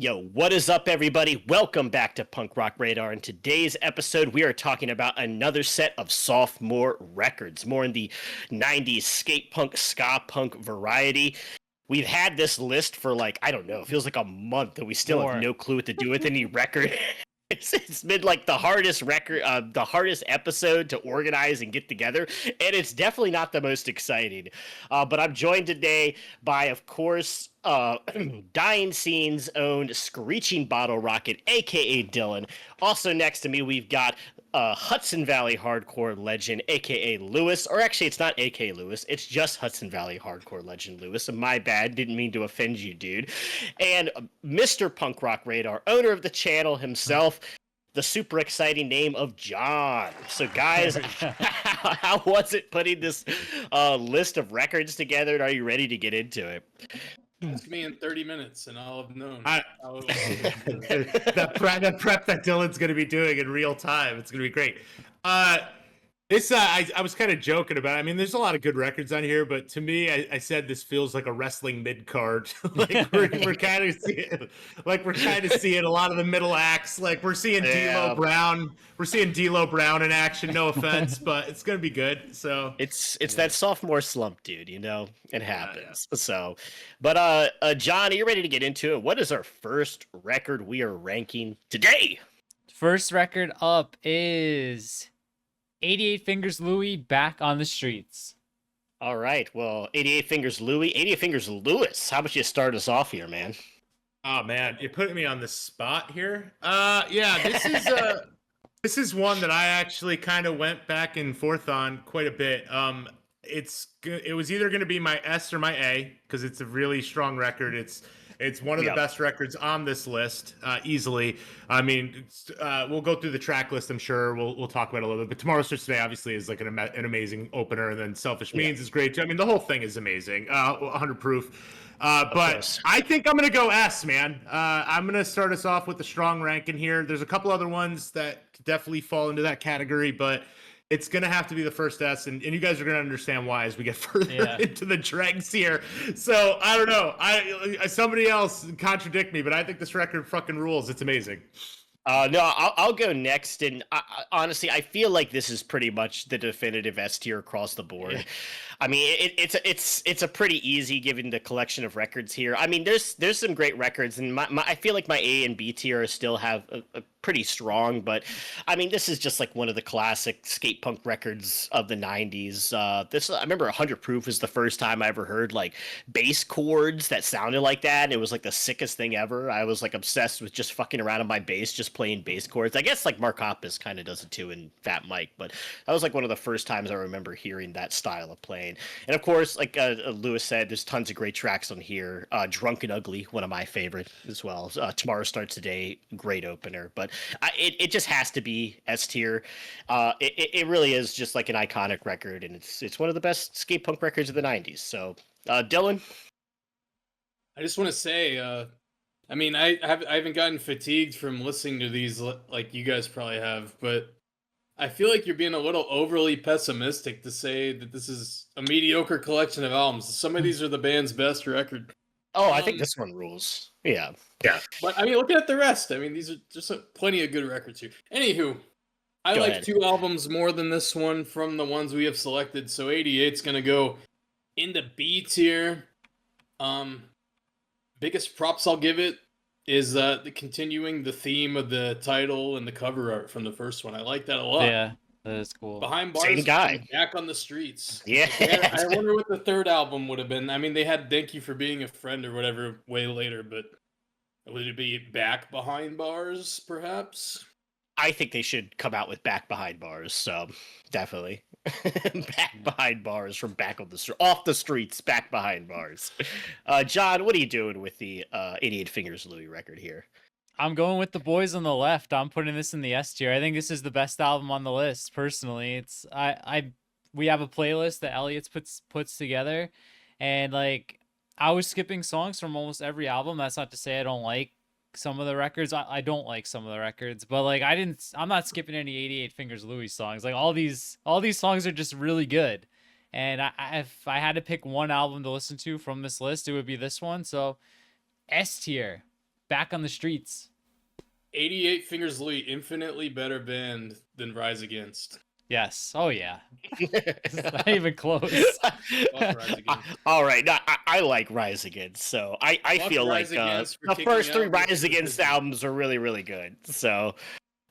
Yo, what is up, everybody? Welcome back to Punk Rock Radar. In today's episode, we are talking about another set of sophomore records, more in the 90s skate punk, ska punk variety. We've had this list for like, I don't know, it feels like a month, and we still have More. no clue what to do with any record. It's been like the hardest the hardest episode to organize and get together, and it's definitely not the most exciting. But I'm joined today by, of course, Dying Scene's own Screeching Bottle Rocket, aka Dylan. Also next to me, we've got Hudson Valley hardcore legend, aka Lewis. Or actually, it's not aka Lewis, it's just Hudson Valley hardcore legend Lewis. My bad, didn't mean to offend you, dude. And Mr. Punk Rock Radar, owner of the channel himself, the super exciting name of John. So, guys, how was it putting this list of records together? And are you ready to get into it? Ask me in 30 minutes and I'll have known. The prep that Dylan's going to be doing in real time. It's going to be great. I was kind of joking about it. I mean, there's a lot of good records on here, but to me, I said this feels like a wrestling mid card. Like we're kind of seeing a lot of the middle acts. Like we're seeing D'Lo Brown. We're seeing D'Lo Brown in action. No offense, but it's gonna be good. So it's that sophomore slump, dude. You know, it happens. Yeah. So, but John, are you ready to get into it? What is our first record we are ranking today? First record up is 88 Fingers Louie, Back on the Streets. All right. Well, 88 Fingers Louie, 88 Fingers Lewis. How about you start us off here, man? Oh man, you're putting me on the spot here. Yeah, this is one that I actually kind of went back and forth on quite a bit. It was either going to be my S or my A because it's a really strong record. It's one of the best records on this list, easily. I mean, we'll go through the track list. I'm sure we'll talk about it a little bit. But Tomorrow Starts Today obviously is like an amazing opener, and then Selfish Means is great too. I mean, the whole thing is amazing. 100 proof. But I think I'm gonna go S, man. I'm gonna start us off with a strong ranking here. There's a couple other ones that definitely fall into that category, but it's going to have to be the first S, and you guys are going to understand why as we get further into the dregs here. So, I don't know. Somebody else contradict me, but I think this record fucking rules. It's amazing. No, I'll go next, and honestly, I feel like this is pretty much the definitive S tier across the board. Yeah. I mean, it's a pretty easy given the collection of records here. I mean, there's some great records, and I feel like my A and B tier still have a pretty strong, but I mean, this is just like one of the classic skate punk records of the 90s. I remember 100 Proof is the first time I ever heard like bass chords that sounded like that, and it was like the sickest thing ever. I was like obsessed with just fucking around on my bass, just playing bass chords. I guess like Mark Hoppus kind of does it too in Fat Mike, but that was like one of the first times I remember hearing that style of playing. And of course, like Lewis said, there's tons of great tracks on here. Drunk and Ugly, one of my favorites as well. Tomorrow Starts Today, great opener. But it just has to be S tier. It really is just like an iconic record, and it's one of the best skate punk records of the 90s. So, Dylan? I just want to say, I mean, I haven't gotten fatigued from listening to these like you guys probably have, but I feel like you're being a little overly pessimistic to say that this is a mediocre collection of albums. Some of these are the band's best record. Oh, I think this one rules. Yeah. But I mean, looking at the rest, I mean, these are just plenty of good records here. Anywho, I like two albums more than this one from the ones we have selected. So 88's gonna go into B tier. Biggest props I'll give it is continuing the theme of the title and the cover art from the first one. I like that a lot. Yeah, that is cool. Behind Bars, same guy. Back on the Streets. Yeah. I wonder what the third album would have been. I mean, they had Thank You for Being a Friend or whatever way later, but would it be Back Behind Bars, perhaps? I think they should come out with Back Behind Bars, so definitely. Back Behind Bars from back on the off the streets, Back Behind Bars. John, what are you doing with the 88 Fingers Louie record here? I'm going with the boys on the left. I'm putting this in the S tier. I think this is the best album on the list, personally. It's we have a playlist that Elliot's puts together, and like I was skipping songs from almost every album. That's not to say I don't like some of the records. I don't like some of the records, but like I'm not skipping any 88 Fingers Louie songs. Like all these songs are just really good. And if I had to pick one album to listen to from this list, it would be this one. So S tier. back on the streets. 88 Fingers Louie, infinitely better band than Rise Against. Yes. Oh yeah. It's not even close. Rise Against. All right, no, I like Rise Against, so I Fuck feel Rise like Against for the kicking first three out Rise Mr. Against Division. albums are really really good. So,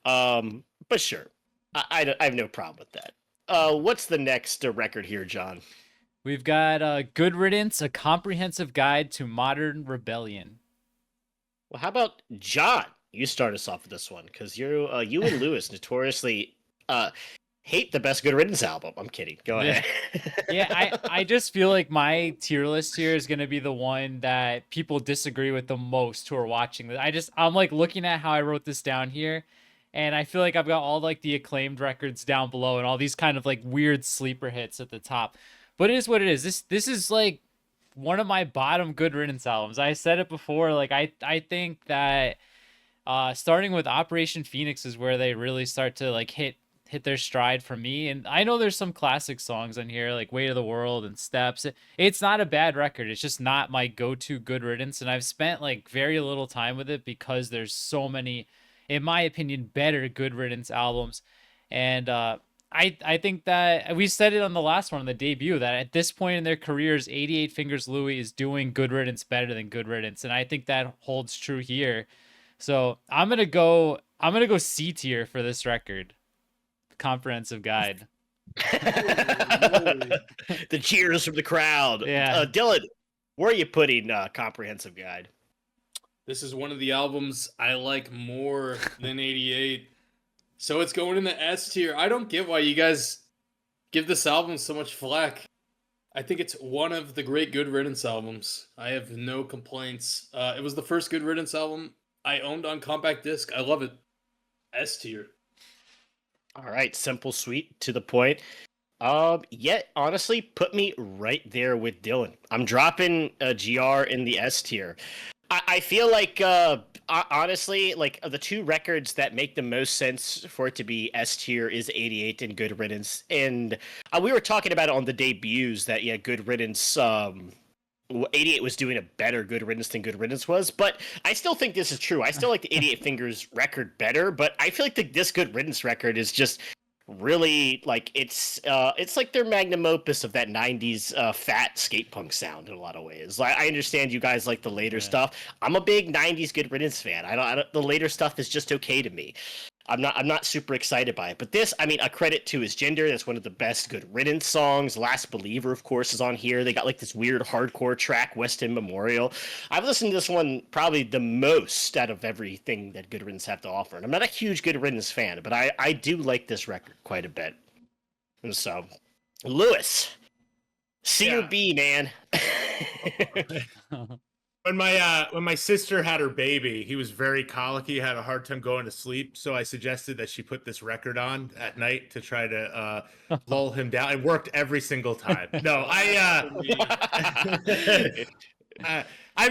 but sure, I have no problem with that. What's the next record here, John? We've got Good Riddance, a comprehensive guide to modern rebellion. Well, how about John? You start us off with this one because you and Lewis notoriously hate the best Good Riddance album. I'm kidding. Go Yeah. ahead. Yeah, I just feel like my tier list here is gonna be the one that people disagree with the most who are watching this. I'm like looking at how I wrote this down here, and I feel like I've got all like the acclaimed records down below and all these kind of like weird sleeper hits at the top. But it is what it is. This is like one of my bottom Good Riddance albums. I said it before. Like I think that starting with Operation Phoenix is where they really start to like hit their stride for me. And I know there's some classic songs on here like Weight of the World and Steps. It's not a bad record. It's just not my go-to Good Riddance. And I've spent like very little time with it because there's so many, in my opinion, better Good Riddance albums. And I think that we said it on the last one on the debut that at this point in their careers, 88 Fingers Louie is doing Good Riddance better than Good Riddance. And I think that holds true here. So I'm gonna go C tier for this record. Comprehensive guide. The cheers from the crowd. Yeah. Dylan, where are you putting comprehensive guide? This is one of the albums I like more than 88. So it's going in the S tier. I don't get why you guys give this album so much flack. I think it's one of the great Good Riddance albums. I have no complaints. It was the first Good Riddance album I owned on compact disc. I love it. S tier. All right, simple, sweet, to the point. Yet honestly, put me right there with Dylan. I'm dropping a GR in the S tier. I feel like honestly, like the two records that make the most sense for it to be S tier is 88 and Good Riddance. And we were talking about it on the debuts that yeah, Good Riddance 88 was doing a better Good Riddance than Good Riddance was, but I still think this is true. I still like the 88 Fingers record better, but I feel like this Good Riddance record is just really like it's like their magnum opus of that 90s fat skate punk sound in a lot of ways. Like, I understand you guys like the later stuff. I'm a big 90s Good Riddance fan. I don't the later stuff is just okay to me. I'm not super excited by it. But this, I mean, a credit to his gender. That's one of the best Good Riddance songs. Last Believer, of course, is on here. They got like this weird hardcore track, West End Memorial. I've listened to this one probably the most out of everything that Good Riddance have to offer. And I'm not a huge Good Riddance fan, but I do like this record quite a bit. And so, Lewis, C or B, man. When my sister had her baby, he was very colicky, had a hard time going to sleep. So I suggested that she put this record on at night to try to lull him down. It worked every single time. No, I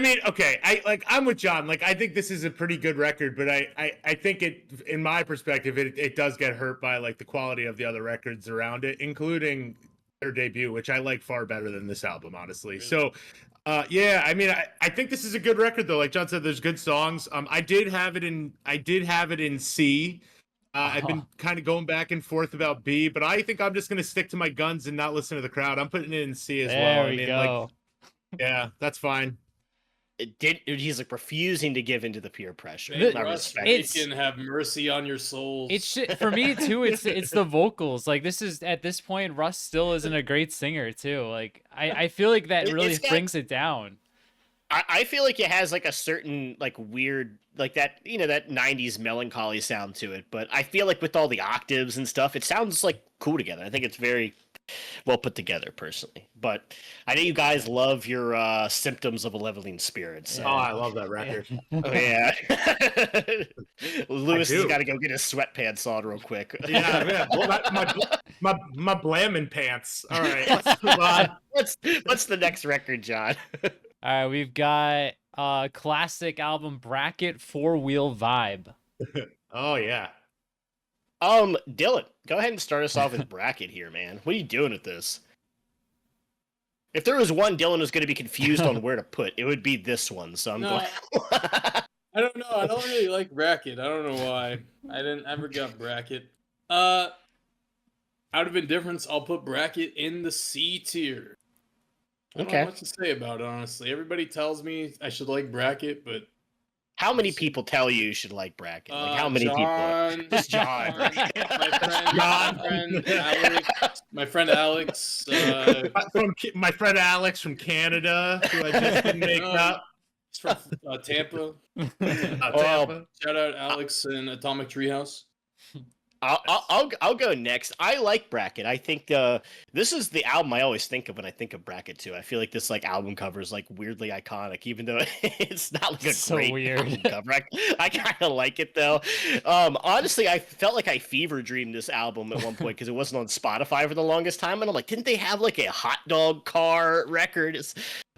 mean, okay, I'm with John. Like, I think this is a pretty good record, but I think it, in my perspective, it does get hurt by like the quality of the other records around it, including their debut, which I like far better than this album, honestly. Really? So. Yeah, I mean, I think this is a good record though. Like John said, there's good songs. I did have it in C. I've been kind of going back and forth about B, but I think I'm just gonna stick to my guns and not listen to the crowd. I'm putting it in C as well. There we go. Like, yeah, that's fine. He's like refusing to give into the peer pressure. Russ, can have mercy on your souls. It's for me too. It's the vocals. Like this is at this point, Russ still isn't a great singer too. Like I feel like that really brings it down. I feel like it has like a certain like weird like that that 90s melancholy sound to it, but I feel like with all the octaves and stuff, it sounds like cool together. I think it's very well put together personally, but I know you guys love your Symptoms of a Leveling Spirit. So. Oh, I love that record. Oh, yeah. Lewis has got to go get his sweatpants on real quick. Yeah. My blamming pants. All right, let's move on. What's the next record, John? All right, we've got classic album Bracket 4-Wheel Vibe. Oh yeah. Dylan, go ahead and start us off with Bracket here, man. What are you doing with this? If there was one Dylan was going to be confused on where to put, it would be this one. So I'm glad. I I don't know. I don't really like Bracket. I don't know why. I didn't ever got Bracket. Out of indifference, I'll put Bracket in the C tier. I don't Okay. know what to say about it, honestly. Everybody tells me I should like Bracket, but How many people tell you should like Bracket? Like how many John, people? Just John. John, my friend Alex, My friend Alex from Canada, who I just didn't make up. He's from Tampa. Tampa. Shout out Alex in Atomic Treehouse. I'll go next. I like Bracket. I think this is the album I always think of when I think of Bracket too. I feel like this like album cover is like weirdly iconic, even though it's not like a So great weird. album cover. I kind of like it though. Honestly, I felt like I fever dreamed this album at one point because it wasn't on Spotify for the longest time, and I'm like, didn't they have like a hot dog car record?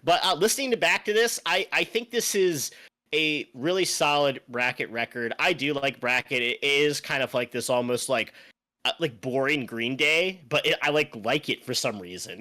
But listening back to this, I think this is a really solid Bracket record. I do like Bracket. It is kind of like this almost like boring Green Day, but I like it for some reason.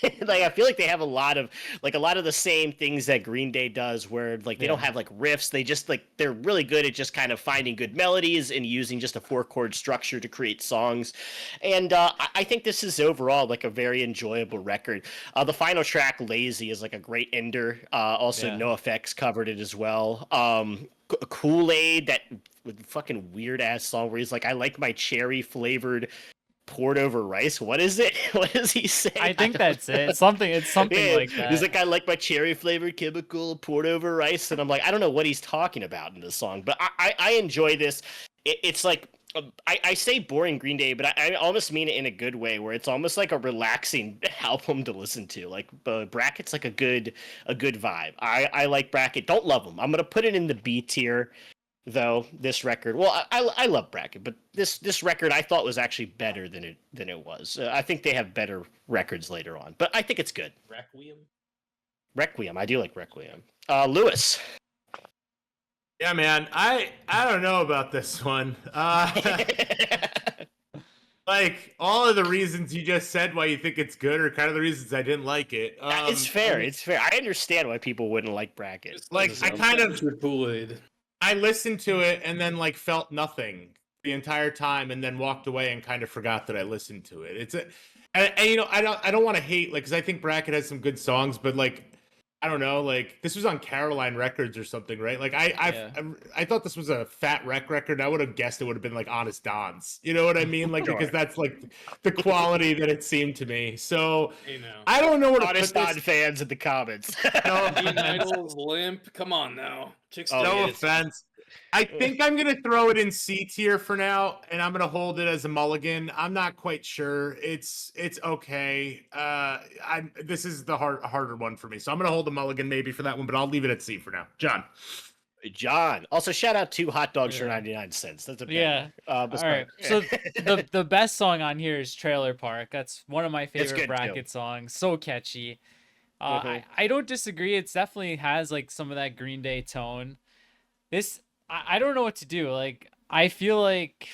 Like I feel like they have a lot of the same things that Green Day does, where like they don't have like riffs. They just like they're really good at just kind of finding good melodies and using just a 4-chord structure to create songs. And I think this is overall like a very enjoyable record. The final track, Lazy, is like a great ender. Also, NoFX covered it as well. Kool-Aid, that fucking weird ass song where he's like, I like my cherry flavored poured over rice. What is it? What does he say? I think that's it. It's something like that. He's like, I like my cherry flavored chemical poured over rice. And I'm like, I don't know what he's talking about in this song, but I enjoy this. It's like, I say boring Green Day, but I almost mean it in a good way, where it's almost like a relaxing album to listen to. Like Bracket's like a good vibe. I like Bracket. Don't love them. I'm gonna put it in the B tier, though. This record, well, I love Bracket, but this record I thought was actually better than it was. I think they have better records later on, but I think it's good. Requiem. I do like Requiem. Lewis. Yeah, man. I don't know about this one. Like all of the reasons you just said why you think it's good are kind of the reasons I didn't like it. It's fair. It's fair. I understand why people wouldn't like Bracket. Like I kind of Pulley. I listened to it and then like felt nothing the entire time, and then walked away and kind of forgot that I listened to it. And you know, I don't want to hate, like, because I think Bracket has some good songs, but like, I don't know, like this was on Caroline Records or something, right? Like I thought this was a Fat Wreck record. I would have guessed it would have been like Honest Don's. You know what I mean? Like because that's like the quality that it seemed to me. So I don't know where to Honest put Don this. fans in the comments. No, Idol's Limp. Come on now. Chicks no offense. I think I'm gonna throw it in C tier for now, and I'm gonna hold it as a mulligan. I'm not quite sure. It's okay. This is the harder one for me, so I'm gonna hold a mulligan maybe for that one, but I'll leave it at C for now. John. Also, shout out to Hot Dogs for 99 cents. That's a banger. All right. So the best song on here is Trailer Park. That's one of my favorite good, Bracket too. songs. So catchy. I don't disagree. It definitely has like some of that Green Day tone. I don't know what to do. Like, I feel like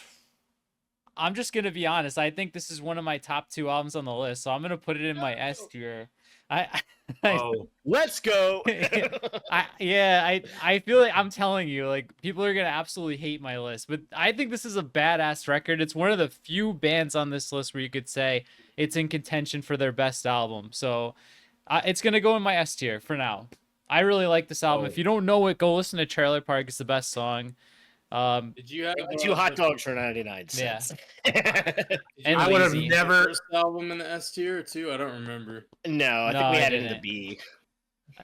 I'm just gonna be honest. I think this is one of my top 2 albums on the list, so I'm gonna put it in my S tier. Let's go. I feel like I'm telling you, like, people are gonna absolutely hate my list, but I think this is a badass record. It's one of the few bands on this list where you could say it's in contention for their best album. So it's gonna go in my S tier for now. I really like this album. If you don't know it, go listen to Trailer Park. It's the best song. Did you have 2 Hot Dogs for 99 cents? And I would have Lazy. never. first album in the S tier too? I don't remember. No, I think No, we I had it in the didn't. B.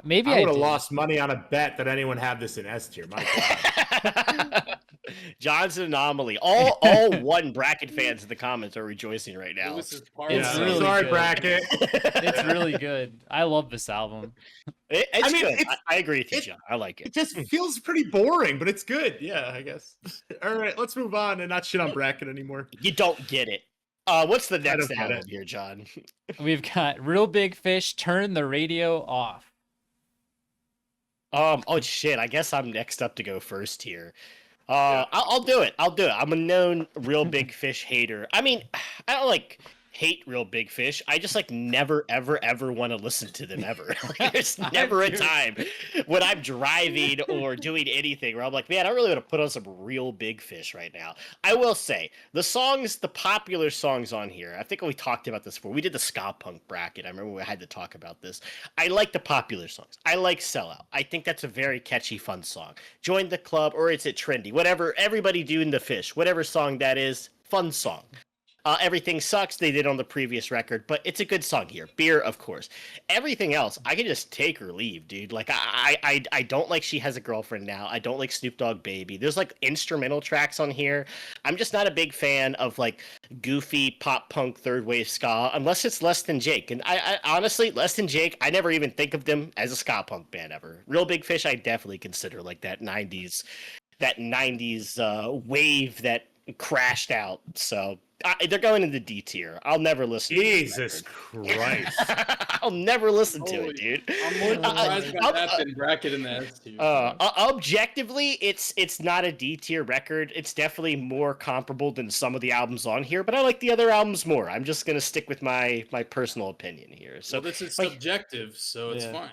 Maybe I I would have did. lost money on a bet that anyone had this in S tier. My God. John's an anomaly. All one Bracket fans in the comments are rejoicing right now. This is part It's of really Sorry, good. Bracket. It's really good. I love this album. It's I mean, good. it's- I agree with you, John. I like It it. just feels pretty boring, but it's good. Yeah, I guess. All right, let's move on and not shit on Bracket anymore. You don't get it. What's the next don't get album it. here, John? We've got Real Big Fish, Turn the Radio Off. Oh shit! I guess I'm next up to go first here. I'll do it. I'm a known Real Big Fish hater. I mean, I don't like. hate Real Big Fish. I just like never ever want to listen to them ever. Like, there's never a time when I'm driving or doing anything where I'm like, man, I really want to put on some Real Big Fish right now. I will say the popular songs on here, I think we talked about this before. We did the skapunk bracket. I remember we had to talk about this. I like the popular songs. I like Sellout. I think that's a very catchy, fun song. Join the club, or is it trendy? Whatever, everybody doing the fish, whatever song that is, fun song. Everything Sucks, they did on the previous record, but it's a good song here. Beer, of course. Everything else, I can just take or leave, dude. Like, I don't like She Has a Girlfriend Now. I don't like Snoop Dogg Baby. There's, like, instrumental tracks on here. I'm just not a big fan of, like, goofy pop punk third wave ska, unless it's Less Than Jake. And I honestly, Less Than Jake, I never even think of them as a ska punk band ever. Real Big Fish, I definitely consider, like, that 90s wave that crashed out. So they're going into D tier. I'll never listen. Jesus Christ! I'll never listen to it, dude. I'm more surprised by that than bracket in the S tier. Objectively, it's not a D tier record. It's definitely more comparable than some of the albums on here, but I like the other albums more. I'm just gonna stick with my personal opinion here. So well, this is subjective, so it's fine.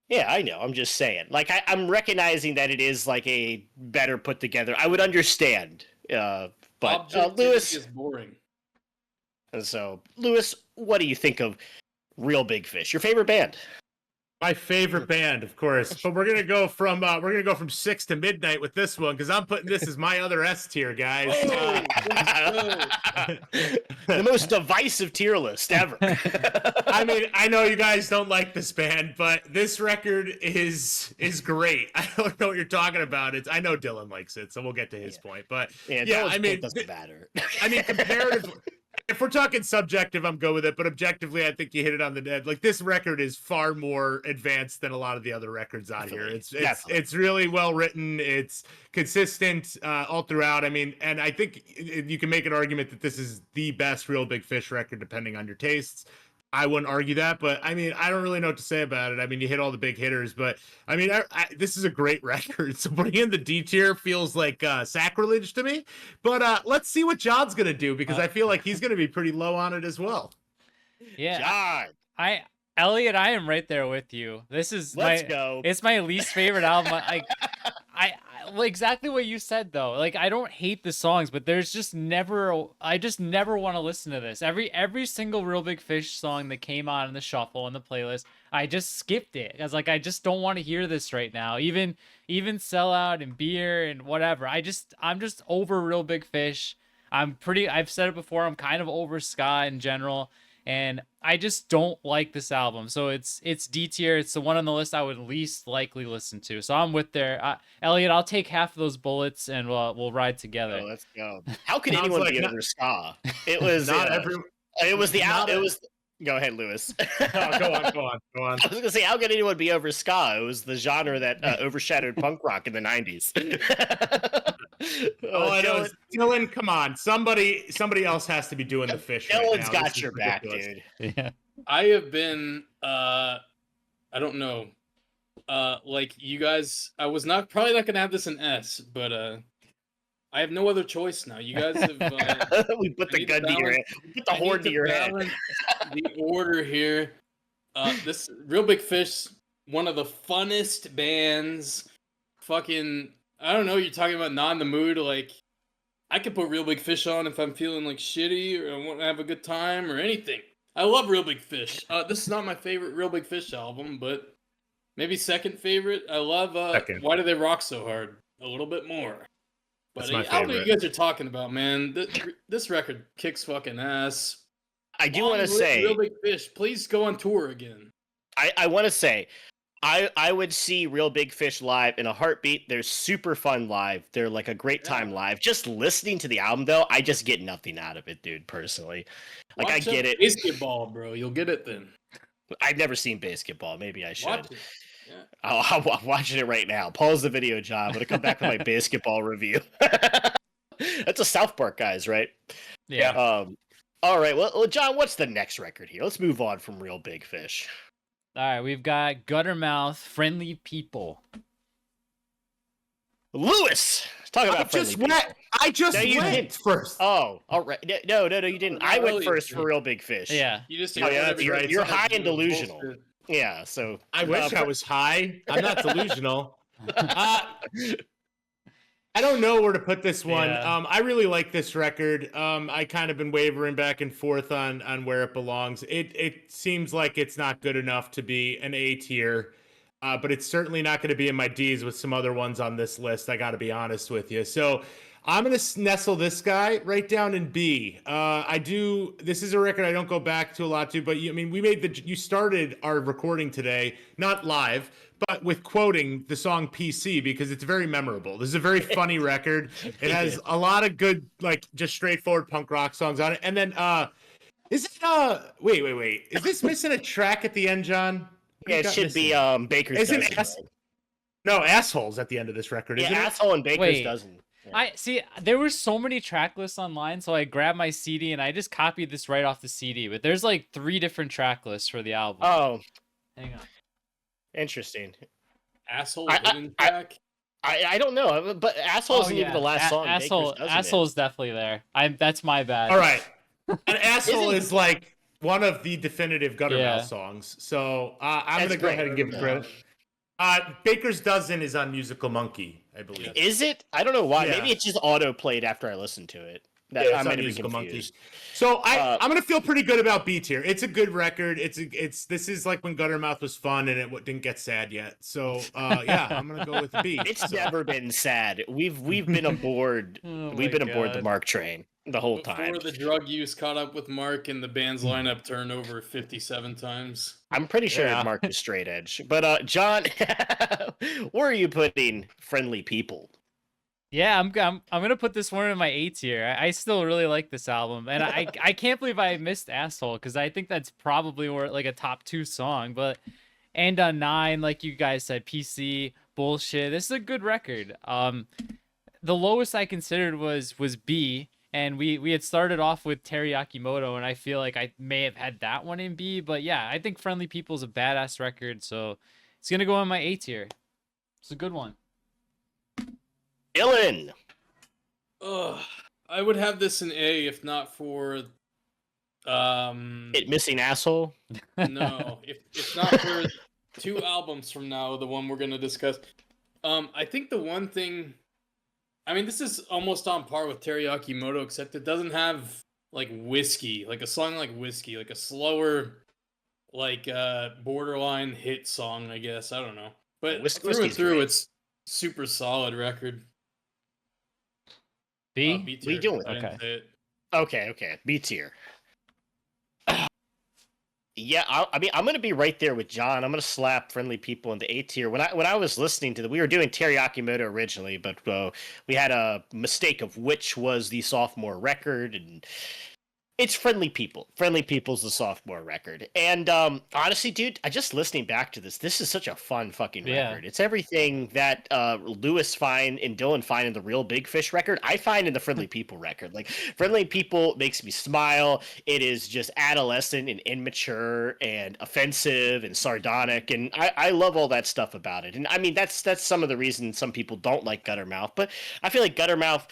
Yeah, I know. I'm just saying. Like, I'm recognizing that it is like a better put together. I would understand. But Lewis is boring. And so, Lewis, what do you think of Real Big Fish? Your favorite band? My favorite band, of course. But we're gonna go from 6 to midnight with this one because I'm putting this as my other S tier, guys. The most divisive tier list ever. I mean, I know you guys don't like this band, but this record is great. I don't know what you're talking about. I know Dylan likes it, so we'll get to his point. But I mean, it doesn't matter. I mean, comparatively. If we're talking subjective, I'm good with it, but objectively, I think you hit it on the head. Like, this record is far more advanced than a lot of the other records out here. It's really well written. It's consistent all throughout. I mean, and I think you can make an argument that this is the best Real Big Fish record, depending on your tastes. I wouldn't argue that, but I mean, I don't really know what to say about it. I mean, you hit all the big hitters, but I mean, this is a great record. So putting in the D tier feels like sacrilege to me. But let's see what John's gonna do because I feel like he's gonna be pretty low on it as well. Yeah, John. Elliot, I am right there with you. This is Let's go. It's my least favorite album. Well, exactly what you said though. Like, I don't hate the songs, but there's just I just never want to listen to this. Every single Real Big Fish song that came on in the shuffle in the playlist, I just skipped it. I was like, I just don't want to hear this right now. Even Sellout and Beer and whatever. I'm just over Real Big Fish. I've said it before, I'm kind of over ska in general. And I just don't like this album. So it's D tier. It's the one on the list I would least likely listen to. So I'm with there. Elliot, I'll take half of those bullets and we'll ride together. Let's go. How could anyone be over ska? It was not It was the out. It was. Go ahead, Lewis. No, go on. I was gonna say, how could anyone be over ska? It was the genre that overshadowed punk rock in the 90s. I know. Dylan, come on. Somebody else has to be doing the fish. Dylan's got your back, dude. Yeah. I have been I don't know. Like you guys, I was probably not gonna have this in S, but I have no other choice now. You guys have we put the gun to your head. We put the horn to your head. The order here. This Real Big Fish, one of the funnest bands. Fucking, I don't know. You're talking about not in the mood. Like, I could put Real Big Fish on if I'm feeling like shitty or I want to have a good time or anything. I love Real Big Fish. This is not my favorite Real Big Fish album, but maybe second favorite. I love Why Do They Rock So Hard a little bit more. But I don't know what you guys are talking about, man. This record kicks fucking ass. I do want to say, Real Big Fish, please go on tour again. I want to say, I would see Real Big Fish live in a heartbeat. They're super fun live. They're like a great time live. Just listening to the album, though, I just get nothing out of it, dude, personally. Like, I get it. Basketball, bro. You'll get it then. I've never seen Basketball. Maybe I should. Watch it. Yeah. I'm watching it right now. Pause the video, John. I'm going to come back with my Basketball review. That's a South Park guys, right? Yeah. All right. Well, John, what's the next record here? Let's move on from Real Big Fish. All right, we've got Guttermouth, Friendly People. Lewis, talk about Friendly People. I just No, you went didn't. first. Oh, all right. No, you didn't. Not I went really. first for Real Big Fish. Yeah. You just Oh, yeah, that's everything right. You're besides high and you was delusional. bullshit. Yeah, so I wish I was high. I'm not delusional. I don't know where to put this one. Yeah. I really like this record. I kind of been wavering back and forth on where it belongs. It seems like it's not good enough to be an A tier, but it's certainly not going to be in my D's with some other ones on this list. I got to be honest with you. So I'm going to nestle this guy right down in B. I do. This is a record I don't go back to a lot to, but you started our recording today, not live, but with quoting the song PC because it's very memorable. This is a very funny record. It has a lot of good, like, just straightforward punk rock songs on it. And then, is it, wait. Is this missing a track at the end, John? yeah, it should be Baker's Isn't Dozen. No, Assholes at the end of this record, Yeah, isn't it? Asshole and Baker's Wait. Dozen. Yeah. I see there were so many track lists online, so I grabbed my CD and I just copied this right off the CD. But there's like 3 different track lists for the album. Oh, Hang on. interesting. Asshole I- hidden track. I don't know, but Asshole isn't even the last song. Asshole, Baker's Dozen Asshole's definitely there. That's my bad. All right. And Asshole Isn't- is like one of the definitive Guttermouth Yeah. songs. So I'm going That's to go great. ahead and give credit. Baker's Dozen is on Musical Monkey, I believe. Is it? I don't know why. Yeah. Maybe it's just auto played after I listened to it. Yeah, it's I on might have been Musical Monkey. confused. So I'm gonna feel pretty good about B tier. It's a good record. This is like when Guttermouth was fun and it didn't get sad yet. So yeah, I'm gonna go with B. It's So- never been sad. We've been aboard. Oh We've my been aboard the God. Mark train the whole Before time. the drug use caught up with Mark and the band's lineup turned over 57 times. I'm pretty sure Yeah. Mark is straight edge. But John, where are you putting Friendly People? Yeah, I'm gonna put this one in my A tier. I still really like this album, and I can't believe I missed Asshole because I think that's probably more like a top 2 song. But and 9, like you guys said, PC bullshit. This is a good record. The lowest I considered was B, and we had started off with Teriyaki Moto, and I feel like I may have had that one in B. But yeah, I think Friendly People's a badass record, so it's gonna go in my A tier. It's a good one. Dylan. Ugh, I would have this in A if not for It missing asshole. no, if not for 2 albums from now, the one we're gonna discuss. I think the one thing, I mean, this is almost on par with Teriyaki Moto, except it doesn't have like Whiskey, like a song like Whiskey, like a slower, like borderline hit song, I guess. I don't know, but through and Whiskey's through, great. it's super solid record. B? B What are you tier. doing? I didn't Okay. say it. Okay. B tier. Yeah, I mean, I'm gonna be right there with John. I'm gonna slap Friendly People into A tier. When I was listening to we were doing Teriyaki Moto originally, but we had a mistake of which was the sophomore record, and it's Friendly People. Friendly People's the sophomore record, and honestly, dude, I just listening back to this. This is such a fun fucking Yeah. record. It's everything that Lewis find and Dylan find in the Real Big Fish record. I find in the Friendly People record. Like Friendly People makes me smile. It is just adolescent and immature and offensive and sardonic, and I love all that stuff about it. And I mean, that's some of the reasons some people don't like Guttermouth, but I feel like Guttermouth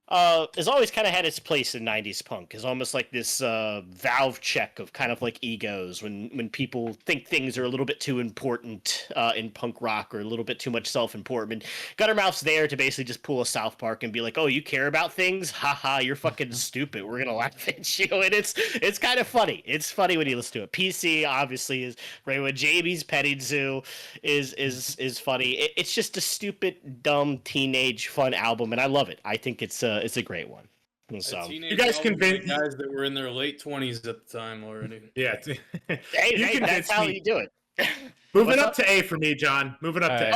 has always kind of had its place in 90s punk, is almost like this valve check of kind of like egos when people think things are a little bit too important in punk rock or a little bit too much self-important. Guttermouth's there to basically just pull a South Park and be like, oh, you care about things? Haha, you're fucking stupid. We're gonna laugh at you. And it's kind of funny. It's funny when you listen to it. PC obviously is right when Jamie's petting zoo is funny. It's just a stupid, dumb, teenage fun album, and I love it. I think it's a great one. And so Teenage you guys album by convinced- guys that were in their late 20s at the time already. Yeah. hey, that's convinced how me. you do it. Moving What's up up? to A for me, John. Moving up to A.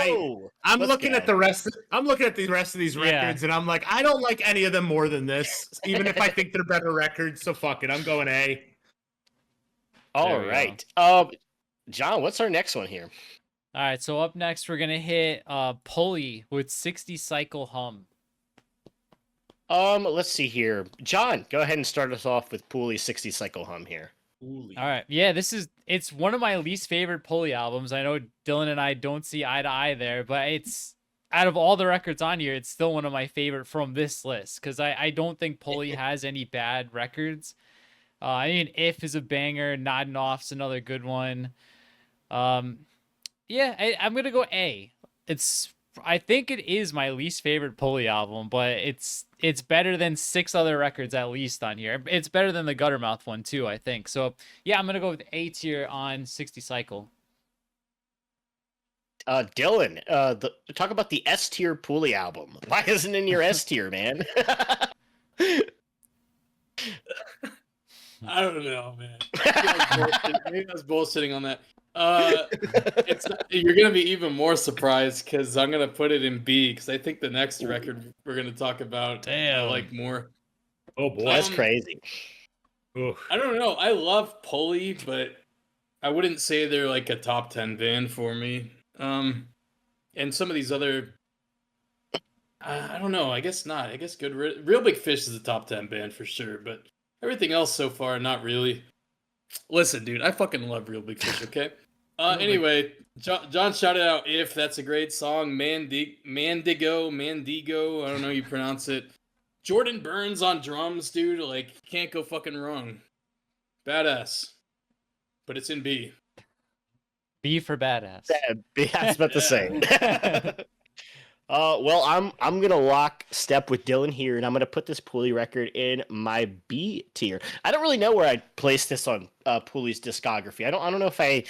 Oh, I'm let's looking go. at the rest. I'm looking at the rest of these Yeah. records, and I'm like, I don't like any of them more than this, even if I think they're better records. So fuck it, I'm going A. all There we go. right. John, what's our next one here? All right, so up next we're gonna hit Pulley with 60 Cycle Hum. Let's see here. John, go ahead and start us off with Pulley 60 Cycle Hum here. All right, yeah, it's one of my least favorite Pulley albums. I know Dylan and I don't see eye to eye there, but out of all the records on here, it's still one of my favorite from this list because I don't think Pulley has any bad records. I mean, If is a banger. Nodding Off's another good one. Yeah, I'm gonna go A. I think it is my least favorite Pulley album, but it's better than 6 other records at least on here. It's better than the Guttermouth one too, I think. So yeah, I'm gonna go with A tier on 60 Cycle. Dylan, talk about the S tier Pulley album. Why isn't it in your S tier, man? I don't know, man. Maybe I was bullshitting on that. You're gonna be even more surprised because I'm gonna put it in B because I think the next record we're gonna talk about I like more. Oh boy, that's crazy. Oof. I don't know. I love Pulley, but I wouldn't say they're like a top 10 band for me. And some of these other, I don't know. I guess not. I guess Real Big Fish is a top 10 band for sure, but everything else so far, not really. Listen, dude, I fucking love Real Big Fish, okay? Anyway, John shouted out If. That's a great song. Mandigo, I don't know how you pronounce it. Jordan Burns on drums, dude. Like, can't go fucking wrong. Badass. But it's in B. B for badass. Yeah, I was about to say. Well, I'm gonna lock step with Dylan here, and I'm gonna put this Pulley record in my B tier. I don't really know where I'd place this on Pulley's discography. I don't know if I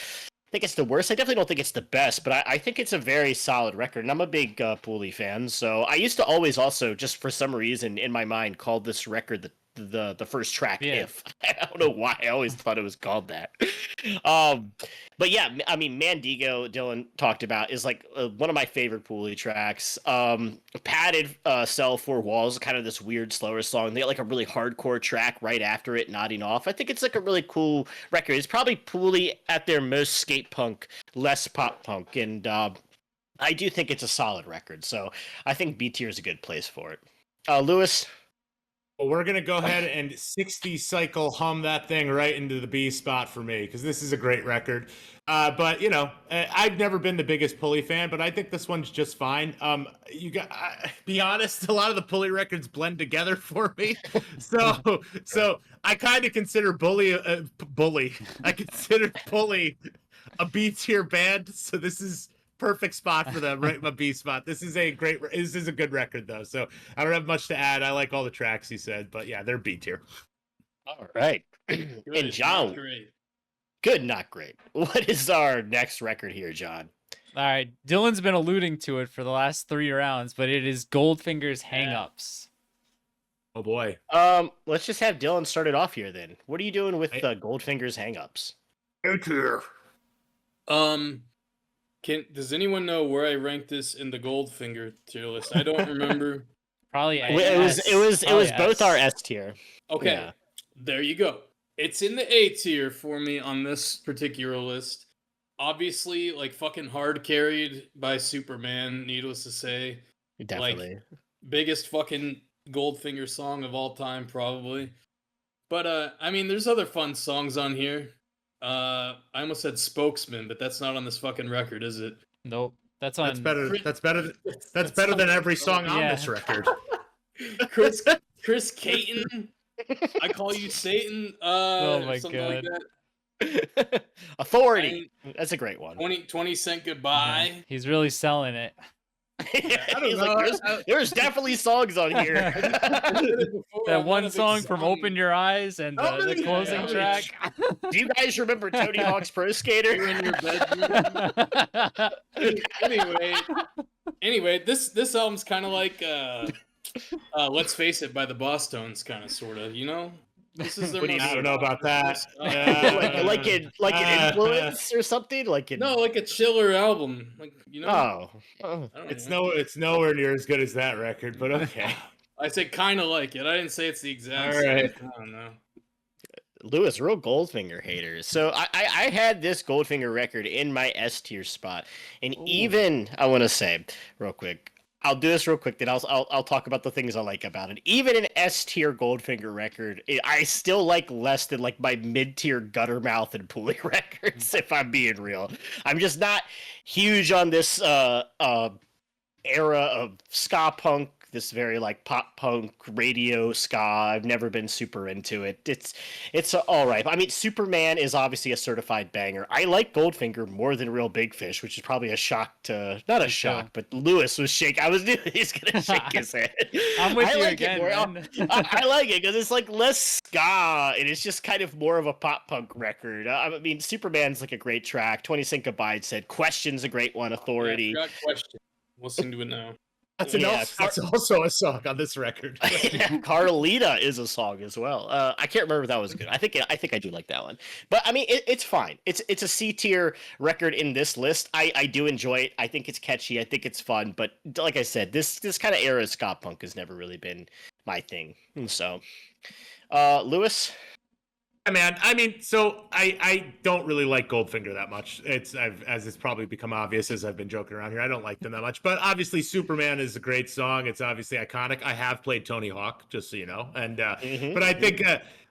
think it's the worst. I definitely don't think it's the best, but I think it's a very solid record, and I'm a big Pulley fan. So I used to always also, just for some reason in my mind, call this record the first track. Yeah. If I don't know why I always thought it was called that. But yeah, I mean, Mandigo, Dylan talked about, is like one of my favorite Pulley tracks. Padded Cell 4 Walls, kind of this weird slower song. They got like a really hardcore track right after it, Nodding Off. I think it's like a really cool record. It's probably Pulley at their most skate punk, less pop punk, and I do think it's a solid record. So I think B tier is a good place for it. Lewis. Well, we're going to go ahead and 60 cycle hum that thing right into the B spot for me because this is a great record. But, you know, I've never been the biggest Pulley fan, but I think this one's just fine. Be honest, a lot of the Pulley records blend together for me. So I kind of consider I consider Pulley a B tier band. So this is perfect spot for them, right in my B spot. This is a good record though, so I don't have much to add. I like all the tracks he said, but yeah, they're B tier. All right. Good, And John, not great. Good, not great. What is our next record here, John? All right, Dylan's been alluding to it for the last 3 rounds, but it is Goldfinger's Hang-Ups. Oh boy. Let's just have Dylan start it off here then. What are you doing with Goldfinger's Hang-Ups? A tier. Does anyone know where I ranked this in the Goldfinger tier list? I don't remember. Probably A. It was both our S tier. Okay, Yeah. There you go. It's in the A tier for me on this particular list. Obviously, like fucking hard carried by Superman, needless to say. Definitely. Like, biggest fucking Goldfinger song of all time, probably. But I mean, there's other fun songs on here. I almost said Spokesman, but that's not on this fucking record, is it? Nope. That's on. That's better than every song on this record. Chris Caton. I call you Satan. Oh my something God. like that. Authority. That's a great one. 20 Cent Goodbye. He's really selling it. He's like, there's definitely songs on here. That one song from Open Your Eyes and the closing track. Do you guys remember Tony Hawk's Pro Skater? You're in your bedroom. Anyway, this album's kind of like Let's Face It by the Boss Tones, kind of, sort of, you know? This is their I don't know about that. like an influence or something? Like a chiller album. Like, you know? It's nowhere near as good as that record, but okay. I say kind of like it. I didn't say it's the exact All right. same. I don't know. Lewis, real Goldfinger hater. So I had this Goldfinger record in my S tier spot, and even I want to say real quick, I'll do this real quick, then I'll talk about the things I like about it. Even an S tier Goldfinger record, I still like less than like my mid tier Guttermouth and Pulley records. If I'm being real, I'm just not huge on this era of ska punk, this very like pop punk radio ska. I've never been super into it. It's all right. I mean, Superman is obviously a certified banger. I like Goldfinger more than Real Big Fish, which is probably a shock to not a shock, but Lewis was shaking. I was knew he's gonna shake his head. I'm with I you like again, it more. man. I like it because it's like less ska and it's just kind of more of a pop punk record. I mean, Superman's like a great track. 20 Cent Goodbye said Question's a great one. Authority. Yeah, I forgot question. Listen to it now. That's Yeah, that's also a song on this record. Carlita is a song as well. I can't remember if that was good. I think I do like that one. But I mean, it's fine. It's a C tier record in this list. I do enjoy it. I think it's catchy. I think it's fun. But like I said, this kind of era of ska punk has never really been my thing. And so, Lewis. Yeah, man. I mean, so I don't really like Goldfinger that much. As it's probably become obvious as I've been joking around here. I don't like them that much. But obviously, Superman is a great song. It's obviously iconic. I have played Tony Hawk, just so you know. And but I think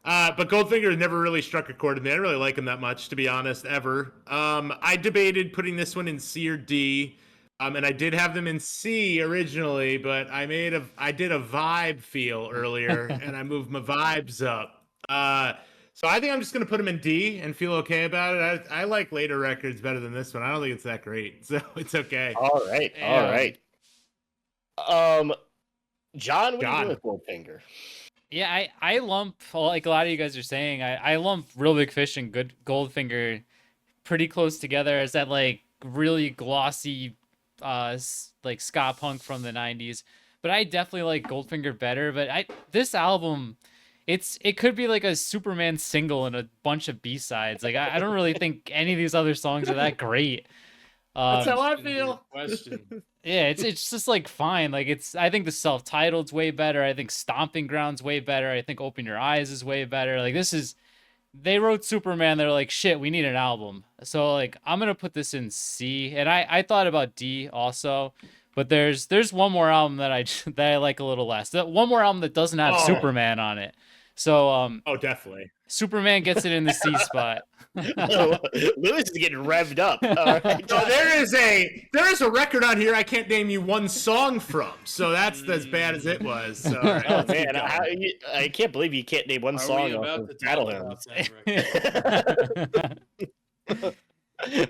but Goldfinger never really struck a chord with me. I don't really like him that much, to be honest, ever. I debated putting this one in C or D. And I did have them in C originally, but I did a vibe feel earlier, and I moved my vibes up. So I think I'm just going to put them in D and feel okay about it. I like later records better than this one. I don't think it's that great, so it's okay. All right. John, what do you do with Goldfinger? Yeah, I lump, like a lot of you guys are saying, I lump Real Big Fish and Goldfinger pretty close together as that like really glossy like ska punk from the 90s. But I definitely like Goldfinger better. But this album, it could be like a Superman single and a bunch of B-sides. Like I don't really think any of these other songs are that great. That's how I feel. Question. Yeah, it's just like fine. Like I think the self-titled's way better. I think Stomping Ground's way better. I think Open Your Eyes is way better. Like they wrote Superman. They're like, shit, we need an album. So like I'm gonna put this in C. And I thought about D also, but there's one more album that I like a little less. One more album that doesn't have Superman on it. So definitely. Superman gets it in the C spot. Lewis is getting revved up. All right. So there is a record on here I can't name you one song from. So that's as bad as it was. So, right, Oh man, I can't believe you can't name one song off of Battle Hymns.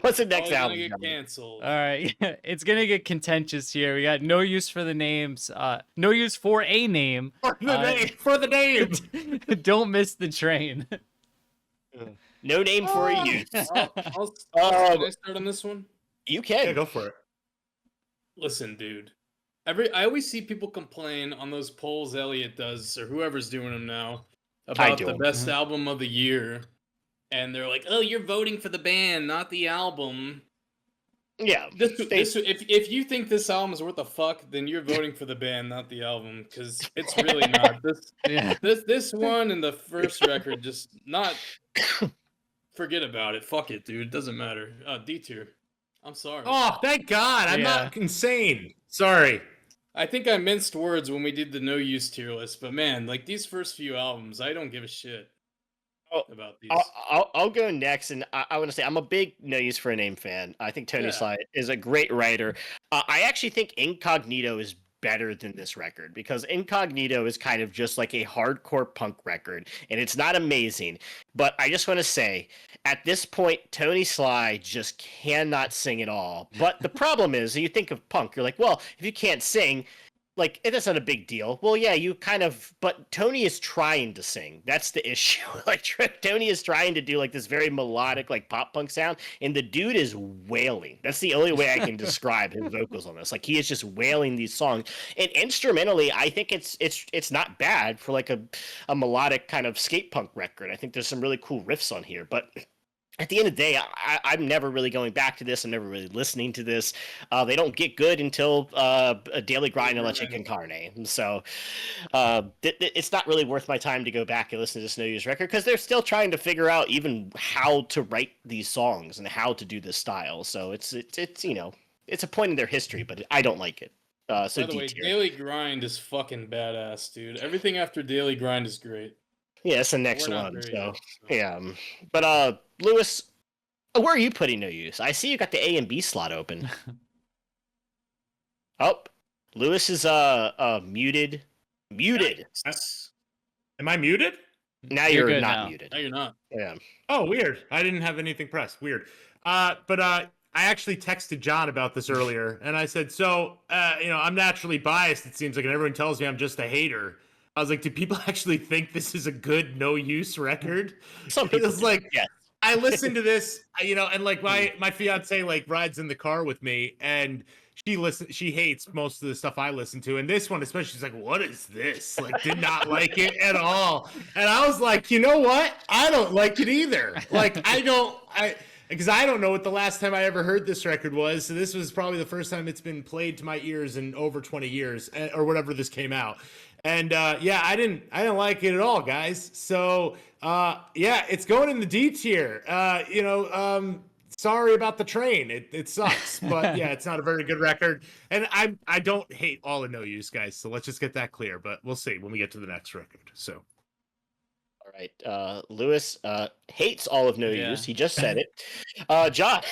What's the next album? Get canceled. All right, it's gonna get contentious here. We got No Use for the Names. No Use for a Name. For the name. Don't Miss the Train. No Name for a Youth. Can I start on this one? You can. Yeah, go for it. Listen, dude. I always see people complain on those polls Elliot does, or whoever's doing them now, about the best album of the year. And they're like, "Oh, you're voting for the band, not the album." Yeah. If you think this album is worth a fuck, then you're voting for the band, not the album, because it's really not. This one and the first record just not. Forget about it. Fuck it, dude. It doesn't matter. D tier. I'm sorry. Oh, thank God. I'm not insane. Sorry. I think I minced words when we did the No Use tier list, but man, like these first few albums, I don't give a shit. About these. I'll go next, and I want to say I'm a big No Use for a Name fan. I think Tony Sly is a great writer. I actually think Incognito is better than this record because Incognito is kind of just like a hardcore punk record, and it's not amazing. But I just want to say, at this point, Tony Sly just cannot sing at all. But the problem is, you think of punk, you're like, well, if you can't sing, like, that's not a big deal. Well, yeah, you kind of, but Tony is trying to sing. That's the issue. Like, Tony is trying to do, like, this very melodic, like, pop punk sound, and the dude is wailing. That's the only way I can describe his vocals on this. Like, he is just wailing these songs. And instrumentally, I think it's not bad for, like, a melodic kind of skate punk record. I think there's some really cool riffs on here, but at the end of the day, I'm never really going back to this. I'm never really listening to this. They don't get good until a Daily Grind and La Chicken Carne. So it's not really worth my time to go back and listen to this No Use record because they're still trying to figure out even how to write these songs and how to do this style. So it's you know, it's a point in their history, but I don't like it. So by the way, Daily Grind is fucking badass, dude. Everything after Daily Grind is great. Yeah, it's the next one. So yeah, but Lewis, where are you putting No Use? I see you got the A and B slot open. Oh, Lewis is muted. Muted. Am I muted? Now You're you're good not now. muted. No, you're not. Yeah. Oh, weird. I didn't have anything pressed. Weird. But I actually texted John about this earlier, and I said, so, I'm naturally biased, it seems like, and everyone tells me I'm just a hater. I was like, do people actually think this is a good no-use record? Some people It's like, yes. I listened to this, and like my fiance like rides in the car with me, and she hates most of the stuff I listen to, and this one especially, she's like, what is this? Like, did not like it at all. And I was like, you know what? I don't like it either. Like, because I don't know what the last time I ever heard this record was. So this was probably the first time it's been played to my ears in over 20 years, or whatever this came out. And yeah, I didn't like it at all, guys. So yeah, it's going in the D tier. Sorry about the train. It sucks, but yeah, it's not a very good record. And I don't hate all the no use, guys. So let's just get that clear. But we'll see when we get to the next record. So. All right. Lewis hates all of no Yeah. use. He just said it. John.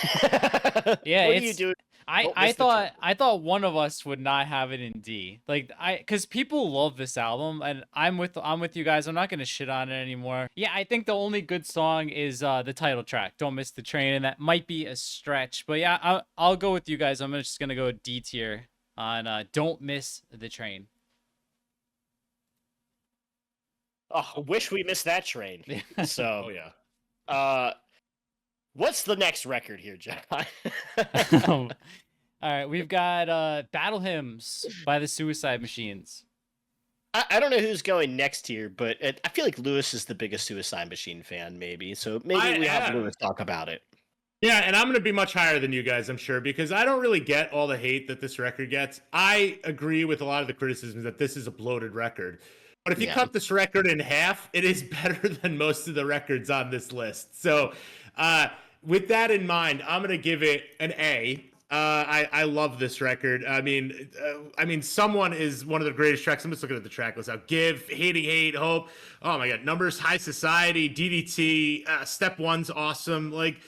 Yeah, what are you doing? I thought one of us would not have it in D. Like because people love this album, and I'm with you guys. I'm not gonna shit on it anymore. Yeah, I think the only good song is the title track, "Don't Miss the Train," and that might be a stretch. But yeah, I'll go with you guys. I'm just gonna go D tier on "Don't Miss the Train." Oh, I wish we missed that train. So, Oh yeah. What's the next record here, John? All right, we've got Battle Hymns by the Suicide Machines. I don't know who's going next here, but I feel like Lewis is the biggest Suicide Machine fan, maybe. So maybe we have Lewis talk about it. Yeah, and I'm going to be much higher than you guys, I'm sure, because I don't really get all the hate that this record gets. I agree with a lot of the criticisms that this is a bloated record. But if you cut this record in half, it is better than most of the records on this list. So with that in mind, I'm going to give it an A. I love this record. I mean, Someone is one of the greatest tracks. I'm just looking at the track list now. Give, Hating Hate, Hope. Oh my God, Numbers, High Society, DDT. Step One's awesome. Like,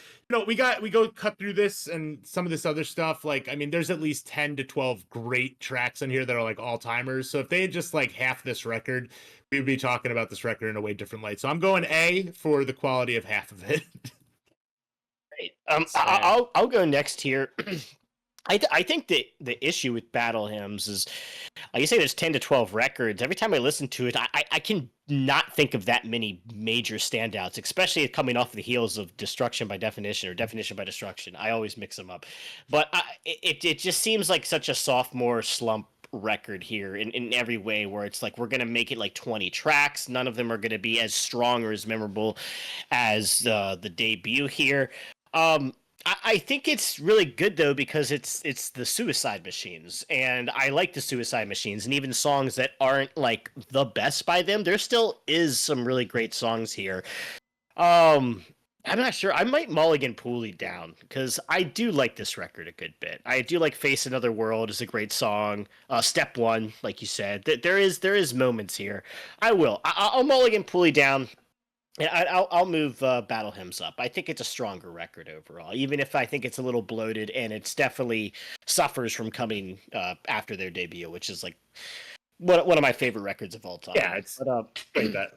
we go cut through this and some of this other stuff. Like, I mean, there's at least 10 to 12 great tracks on here that are like all timers. So if they had just like half this record, we would be talking about this record in a way different light. So I'm going A for the quality of half of it. Great. I'll go next here. I think the issue with Battle Hymns is, like you say, there's 10 to 12 records. Every time I listen to it, I can not think of that many major standouts, especially coming off the heels of Destruction by Definition or Definition by Destruction. I always mix them up. But it just seems like such a sophomore slump record here in every way, where it's like we're going to make it like 20 tracks. None of them are going to be as strong or as memorable as the debut here. I think it's really good though, because it's the Suicide Machines, and I like the Suicide Machines, and even songs that aren't like the best by them, there still is some really great songs here. I'm not sure. I might mulligan Pulley down, because I do like this record a good bit. I do like Face Another World is a great song. Step One, like you said, there is moments here. I'll mulligan Pulley down. And I'll move Battle Hymns up. I think it's a stronger record overall, even if I think it's a little bloated, and it's definitely suffers from coming after their debut, which is like one of my favorite records of all time. Yeah, it's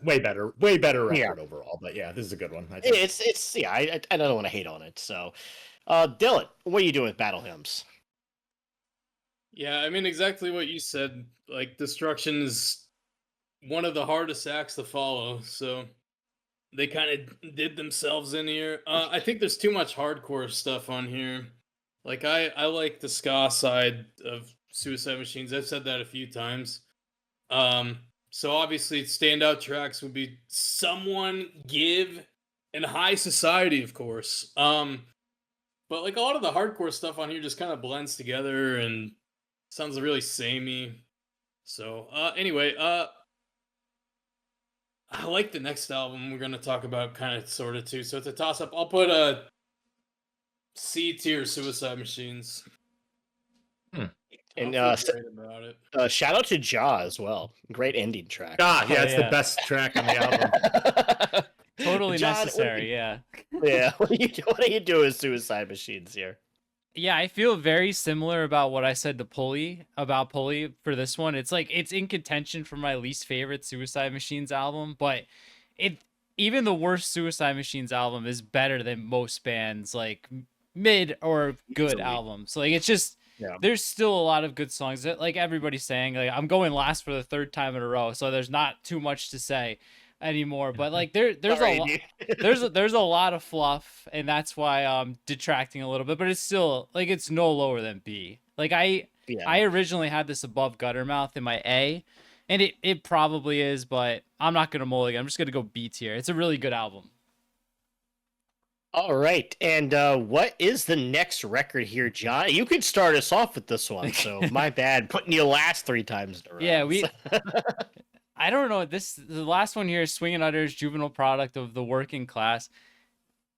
way better record overall. But yeah, this is a good one. I think. It's yeah. I don't want to hate on it. So, Dylan, what are you doing with Battle Hymns? Yeah, I mean exactly what you said. Like, Destruction is one of the hardest acts to follow, so they kind of did themselves in here. I think there's too much hardcore stuff on here. Like, I like the ska side of Suicide Machines. I've said that a few times. So obviously standout tracks would be Someone, Give, and High Society, of course. But like a lot of the hardcore stuff on here just kind of blends together and sounds really samey. So anyway, I like the next album we're going to talk about kind of sort of too. So it's a toss-up. I'll put a C tier Suicide Machines. And about it. shout out to Jaw as well. Great ending track. Yeah, it's the best track on the album. Totally John, necessary, yeah. Yeah, what are you doing with Suicide Machines here? Yeah, I feel very similar about what I said to Pulley about Pulley for this one. It's like it's in contention for my least favorite Suicide Machines album, but it even the worst Suicide Machines album is better than most bands like mid or good Easily. albums. Like it's just Yeah. there's still a lot of good songs that like everybody's saying. Like I'm going last for the third time in a row, so there's not too much to say anymore. But like there's Sorry, a lot dude. there's a lot of fluff, and that's why I'm detracting a little bit, but it's still like it's no lower than B. Like Yeah. I originally had this above Guttermouth in my A, and it probably is, but I'm not gonna mulligan. I'm just gonna go B tier. It's a really good album. All right. And what is the next record here, John? You could start us off with this one. So my bad, putting you last 3 times in a row. Yeah, I don't know. The last one here is Swingin Utters, juvenile product of the working class.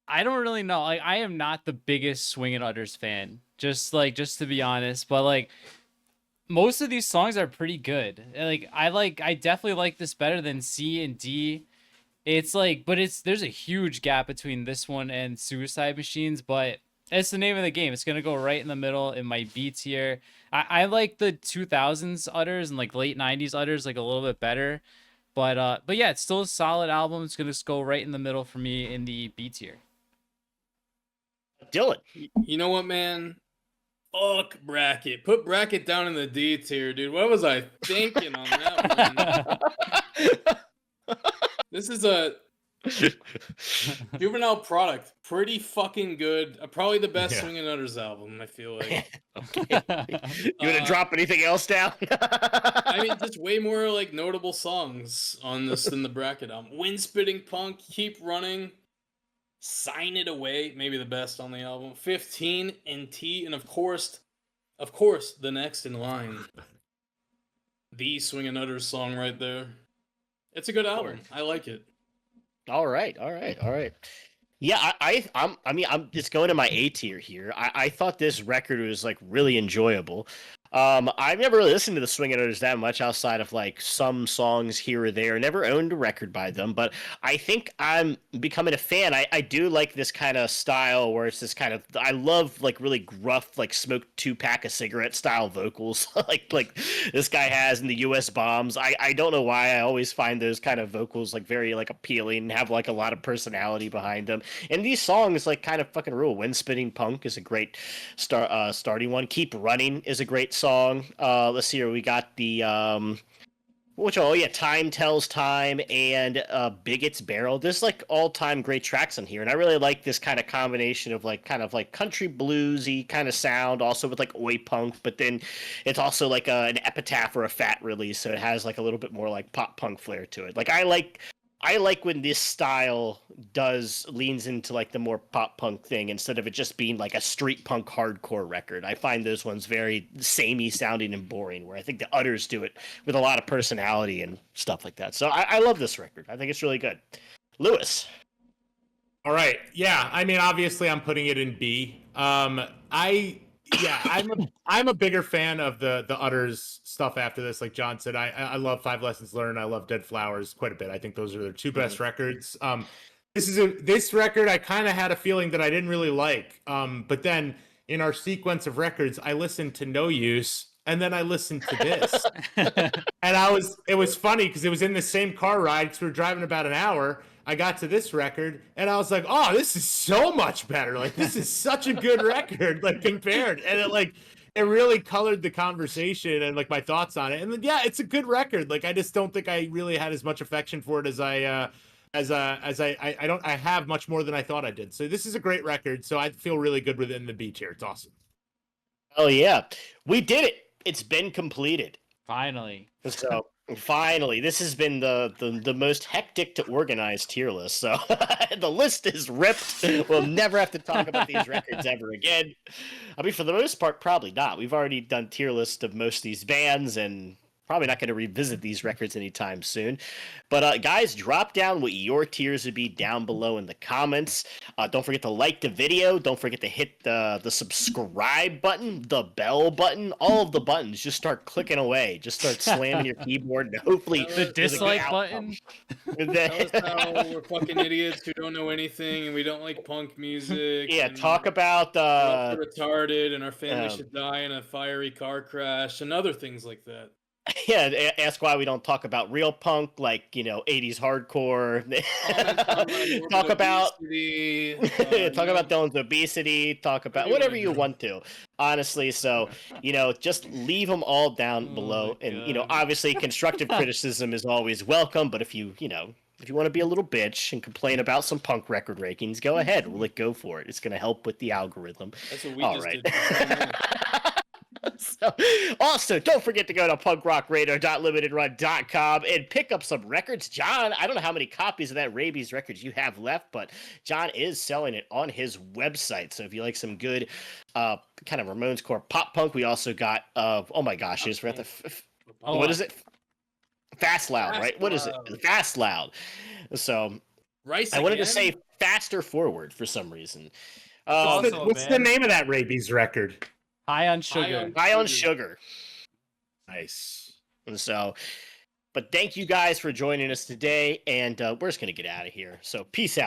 I don't really know. Like I am not the biggest Swingin Utters fan. Just to be honest, but like most of these songs are pretty good. I definitely like this better than C and D. It's like, but there's a huge gap between this one and Suicide Machines, but it's the name of the game. It's gonna go right in the middle in my B tier. I like the 2000s Utters and like late 90s Utters like a little bit better, but yeah, it's still a solid album. It's gonna just go right in the middle for me in the B tier. Dylan. You know what, man? Fuck Bracket. Put Bracket down in the D tier, dude. What was I thinking on that one? This is a juvenile product. Pretty fucking good. Probably the best Swingin Utters album, I feel like. You want to drop anything else down? I mean, just way more like notable songs on this than the Bracket album. Wind Spitting Punk, Keep Running, Sign It Away, maybe the best on the album. 15 and T, and of course, the next in line. The Swingin Utters song right there. It's a good album. I like it. All right. Yeah, I'm just going to my A tier here. I thought this record was like really enjoyable. I've never really listened to the Swingin Utters that much outside of like some songs here or there. Never owned a record by them, but I think I'm becoming a fan. I do like this kind of style where it's this kind of, I love like really gruff, like smoked 2-pack of cigarette style vocals like this guy has in the US Bombs. I don't know why I always find those kind of vocals like very like appealing and have like a lot of personality behind them. And these songs like kind of fucking rule. Wind Spitting Punk is a great starting one. Keep Running is a great song. Let's see here. We got the Time Tells Time and Bigot's Barrel. There's like all-time great tracks on here, and I really like this kind of combination of like kind of like country bluesy kind of sound, also with like oi punk, but then it's also like an epitaph or a fat release, so it has like a little bit more like pop punk flair to it. Like I like when this style leans into like the more pop punk thing instead of it just being like a street punk hardcore record. I find those ones very samey sounding and boring, where I think the Utters do it with a lot of personality and stuff like that. So I love this record. I think it's really good. Lewis. All right. Yeah. I mean, obviously I'm putting it in B. I'm a bigger fan of the Utters stuff after this. Like John said, I love 5 Lessons Learned. I love Dead Flowers quite a bit. I think those are their 2 best records. This record I kind of had a feeling that I didn't really like. But then in our sequence of records, I listened to No Use, and then I listened to this. And it was funny because it was in the same car ride because we were driving about an hour. I got to this record and I was like, oh, this is so much better. Like, this is such a good record, like compared. And it really colored the conversation and like my thoughts on it. And then, yeah, it's a good record. Like, I just don't think I really had as much affection for it as I have much more than I thought I did. So this is a great record. So I feel really good within the B tier. It's awesome. Oh yeah, we did it. It's been completed. Finally. So finally, this has been the most hectic to organize tier list. So the list is ripped. We'll never have to talk about these records ever again. I mean, for the most part, probably not. We've already done tier lists of most of these bands, and probably not going to revisit these records anytime soon. But guys, drop down what your tiers would be down below in the comments. Don't forget to like the video. Don't forget to hit the subscribe button, the bell button, all of the buttons. Just start clicking away. Just start slamming your keyboard, and hopefully The dislike button. Tell us how we're fucking idiots who don't know anything and we don't like punk music. Yeah, and talk about we're retarded and our family should die in a fiery car crash and other things like that. yeah, ask why we don't talk about real punk, like 80s hardcore. Talk about talk about Dylan's obesity. Talk about whatever you want to. Honestly, so just leave them all down below, and obviously constructive criticism is always welcome. But if you want to be a little bitch and complain about some punk record rankings, go ahead. We'll go for it. It's going to help with the algorithm. That's what we all just right. did. So, also, don't forget to go to punkrockradio.limitedrun.com and pick up some records. John, I don't know how many copies of that Rabies records you have left, but John is selling it on his website. So if you like some good kind of Ramones core pop punk, we also got, oh my gosh, what is it? Fast Loud, right? What is it? Fast Loud. So I wanted to say Faster Forward for some reason. What's the name of that Rabies record? High on Sugar. High on Sugar. Nice. And so, but thank you guys for joining us today, and we're just going to get out of here. So peace out.